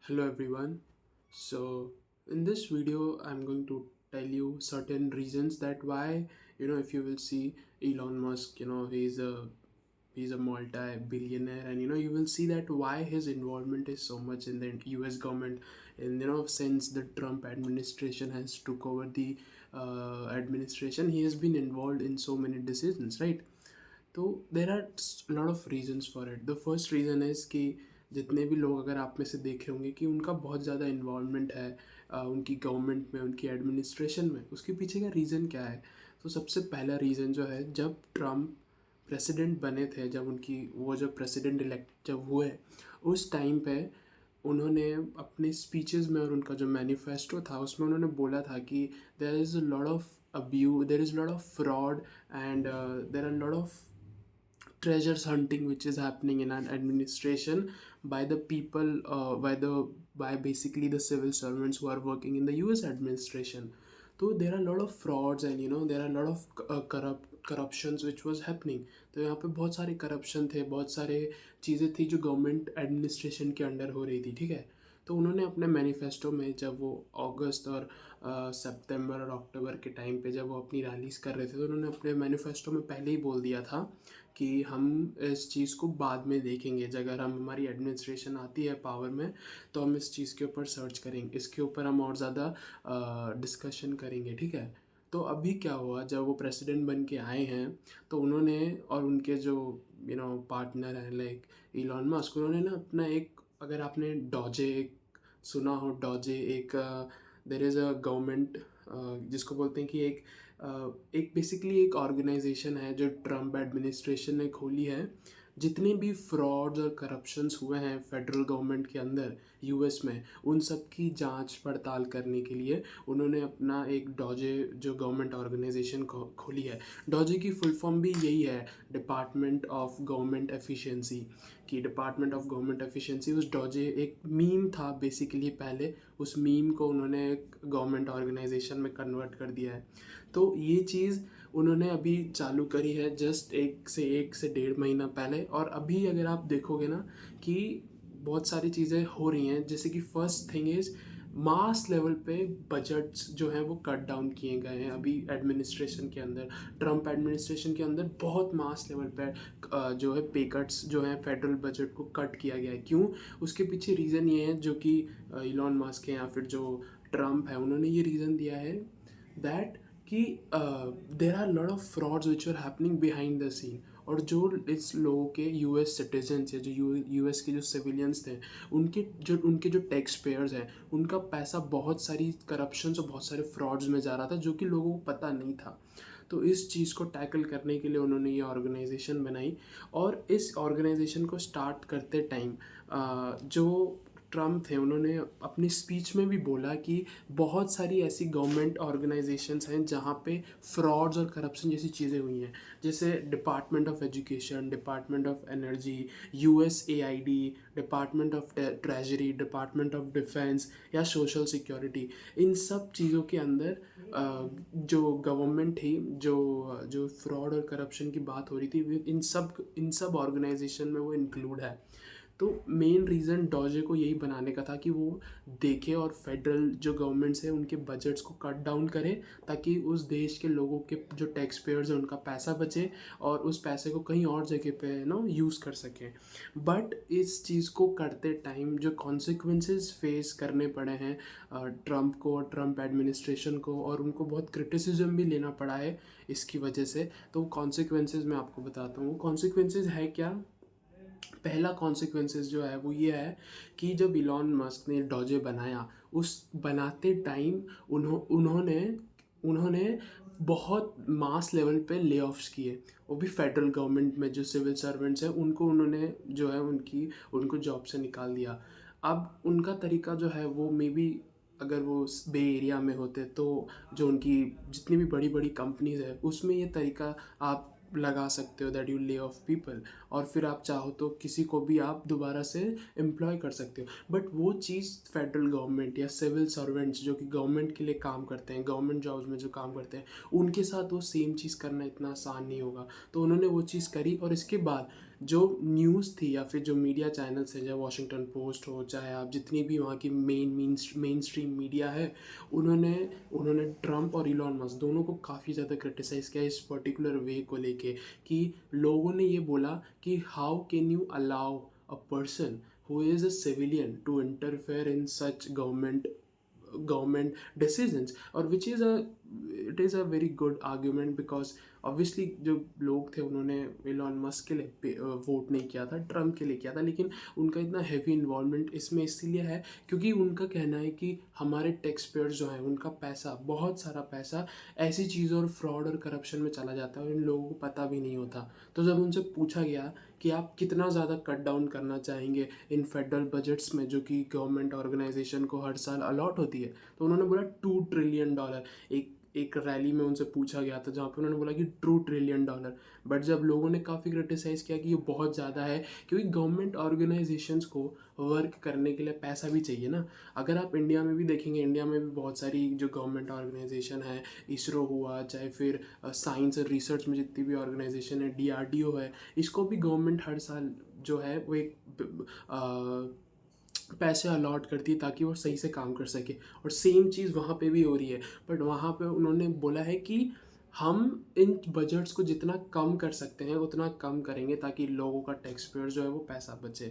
Hello everyone. So in this video I'm going to tell you certain reasons that why if you will see Elon Musk, he's a multi-billionaire, and you will see that why his involvement is so much in the US government. And since the Trump administration has took over the administration, he has been involved in so many decisions, right? तो there are lot of reasons for it. The first reason is कि जितने भी लोग अगर आप में से देख रहे होंगे कि उनका बहुत ज़्यादा इन्वॉल्वमेंट है उनकी गवर्नमेंट में, उनकी एडमिनिस्ट्रेशन में. उसके पीछे का रीज़न क्या है? तो सबसे पहला रीज़न जो है, जब ट्रम्प प्रेसिडेंट बने थे, जब उनकी वो जब प्रेसिडेंट इलेक्ट जब हुए, उस टाइम पे उन्होंने अपने स्पीचेस में और उनका जो मैनिफेस्टो था उसमें उन्होंने बोला था कि there is a lot of abuse, there is a lot of fraud, and there are a lot of treasures hunting which is happening in an administration by the people, by basically the civil servants who are working in the US administration. So there are a lot of frauds, and there are a lot of corruptions which was happening. तो यहाँ पे बहुत सारे corruption थे, बहुत सारे चीज़ें थी जो गवर्नमेंट एडमिनिस्ट्रेशन के अंडर हो रही थी, ठीक है. तो उन्होंने अपने मैनिफेस्टो में, जब वो अगस्त और सितंबर और अक्टूबर के टाइम पे जब वो अपनी रैलीज कर रहे थे, तो उन्होंने अपने मैनिफेस्टो में पहले ही बोल दिया था कि हम इस चीज़ को बाद में देखेंगे. अगर हमारी एडमिनिस्ट्रेशन आती है पावर में, तो हम इस चीज़ के ऊपर सर्च करेंगे, इसके ऊपर हम और ज़्यादा डिस्कशन करेंगे, ठीक है. तो अभी क्या हुआ, जब वो प्रेसिडेंट बन के आए हैं, तो उन्होंने और उनके जो पार्टनर हैं लाइक इलॉन मस्क, उन्होंने ना अपना एक, अगर आपने डॉजे एक सुना हो, डॉजे एक देर इज़ अ गवर्नमेंट जिसको बोलते हैं कि एक बेसिकली एक ऑर्गेनाइजेशन है जो ट्रम्प एडमिनिस्ट्रेशन ने खोली है. जितने भी फ्रॉड्स और करप्शंस हुए हैं फेडरल गवर्नमेंट के अंदर यूएस में, उन सब की जांच पड़ताल करने के लिए उन्होंने अपना एक डॉजे जो गवर्नमेंट ऑर्गेनाइजेशन खोली है. डॉजे की फुल फॉर्म भी यही है, डिपार्टमेंट ऑफ गवर्नमेंट एफिशिएंसी. कि डिपार्टमेंट ऑफ गवर्नमेंट एफिशिएंसी, उस डॉजे एक मीम था बेसिकली पहले, उस मीम को उन्होंने एक गवर्नमेंट ऑर्गेनाइजेशन में कन्वर्ट कर दिया है. तो ये चीज़ उन्होंने अभी चालू करी है जस्ट एक से 1.5 महीना पहले. और अभी अगर आप देखोगे ना कि बहुत सारी चीज़ें हो रही हैं, जैसे कि first thing is mass level पे बजट्स जो हैं वो कट डाउन किए गए हैं अभी एडमिनिस्ट्रेशन के अंदर. ट्रम्प एडमिनिस्ट्रेशन के अंदर बहुत मास लेवल पे जो है पे कट्स जो हैं फेडरल बजट को कट किया गया है. क्यों? उसके पीछे रीज़न ये है, जो कि इलॉन मस्क है या फिर जो ट्रम्प है, उन्होंने ये रीज़न दिया है दैट कि there are lot of frauds which are happening behind the scene. और जो इस लोगों के यूएस सिटीजन्स है, जो यूएस के जो सिविलियंस थे, उनके जो टैक्स पेयर्स हैं, उनका पैसा बहुत सारी करप्शन और बहुत सारे फ्रॉड्स में जा रहा था, जो कि लोगों को पता नहीं था. तो इस चीज़ को टैकल करने के लिए उन्होंने ये ऑर्गेनाइजेशन बनाई. और इस ऑर्गेनाइजेशन को स्टार्ट करते टाइम जो ट्रम्प थे, उन्होंने अपनी स्पीच में भी बोला कि बहुत सारी ऐसी गवर्नमेंट ऑर्गेनाइजेशंस हैं जहाँ पे फ्रॉड्स और करप्शन जैसी चीज़ें हुई हैं, जैसे department of education, department of energy, USAID, department of treasury, department of defence या सोशल सिक्योरिटी. इन सब चीज़ों के अंदर जो गवर्नमेंट थी, जो फ्रॉड और करप्शन की बात हो रही थी, इन सब ऑर्गेनाइजेशन में वो इंक्लूड है. तो मेन रीज़न डॉजे को यही बनाने का था कि वो देखे और फेडरल जो गवर्नमेंट्स है उनके बजट्स को कट डाउन करे, ताकि उस देश के लोगों के जो टैक्स पेयर्स हैं उनका पैसा बचे और उस पैसे को कहीं और जगह पे यूज़ कर सकें. बट इस चीज़ को करते टाइम जो कॉन्सिक्वेंसेस फेस करने पड़े हैं ट्रम्प को और ट्रम्प एडमिनिस्ट्रेशन को, और उनको बहुत क्रिटिसिज्म भी लेना पड़ा है इसकी वजह से. तो कॉन्सिक्वेंसेस मैं आपको बताता हूँ. कॉन्सिक्वेंसेस है क्या? पहला कॉन्सिक्वेंसेस जो है वो ये है कि जब इलॉन मस्क ने डॉजे बनाया, उस बनाते टाइम उन्होंने उन्होंने बहुत मास लेवल पे ले ऑफ्स किए. वो भी फेडरल गवर्नमेंट में जो सिविल सर्वेंट्स हैं उनको उन्होंने जो है उनको जॉब से निकाल दिया. अब उनका तरीका जो है वो मे बी, अगर वो बे एरिया में होते तो जो उनकी जितनी भी बड़ी बड़ी कंपनीज है उसमें ये तरीका आप लगा सकते हो that you lay off people, और फिर आप चाहो तो किसी को भी आप दोबारा से एम्प्लॉय कर सकते हो. बट वो चीज़ फेडरल गवर्नमेंट या सिविल सर्वेंट्स जो कि गवर्नमेंट के लिए काम करते हैं, गवर्नमेंट जॉब्स में जो काम करते हैं, उनके साथ वो सेम चीज़ करना इतना आसान नहीं होगा. तो उन्होंने वो चीज़ करी, और इसके बाद जो न्यूज़ थी या फिर जो मीडिया चैनल्स हैं, चाहे वॉशिंगटन पोस्ट हो, चाहे आप जितनी भी वहाँ की मेन स्ट्रीम मीडिया है, उन्होंने उन्होंने ट्रम्प और इलॉन मस्क दोनों को काफ़ी ज़्यादा क्रिटिसाइज़ किया इस पर्टिकुलर वे को लेके, कि लोगों ने ये बोला कि how can you allow a person who is a civilian to interfere in such government decisions, और which is a it is a very good argument because obviously जो लोग थे उन्होंने एलॉन मस्क के लिए वोट नहीं किया था, ट्रम्प के लिए किया था, लेकिन उनका इतना हैवी इन्वॉल्वमेंट इसमें इसीलिए है क्योंकि उनका कहना है कि हमारे टैक्स पेयर्स जो हैं उनका पैसा, बहुत सारा पैसा ऐसी चीज़ों और फ्रॉड और करप्शन में चला जाता है और इन लोगों को पता भी नहीं होता। तो जब उनसे पूछा गया कि आप कितना ज़्यादा कट डाउन करना चाहेंगे इन फेडरल बजट्स में जो कि गवर्नमेंट ऑर्गेनाइजेशन को हर साल अलॉट होती है, तो उन्होंने बोला $2 ट्रिलियन। एक एक रैली में उनसे पूछा गया था जहाँ पे उन्होंने बोला कि $2 ट्रिलियन। बट जब लोगों ने काफ़ी क्रिटिसाइज़ किया कि ये बहुत ज़्यादा है, क्योंकि गवर्नमेंट ऑर्गेनाइजेशंस को वर्क करने के लिए पैसा भी चाहिए ना। अगर आप इंडिया में भी देखेंगे, इंडिया में भी बहुत सारी जो गवर्नमेंट ऑर्गेनाइजेशन है, इसरो हुआ, चाहे फिर साइंस और रिसर्च में जितनी भी ऑर्गेनाइजेशन है, DRDO है, इसको भी गवर्नमेंट हर साल जो है वो एक पैसे अलॉट करती है ताकि वो सही से काम कर सके। और सेम चीज़ वहाँ पे भी हो रही है, बट वहाँ पे उन्होंने बोला है कि हम इन बजट्स को जितना कम कर सकते हैं उतना कम करेंगे ताकि लोगों का टैक्स पेयर जो है वो पैसा बचे।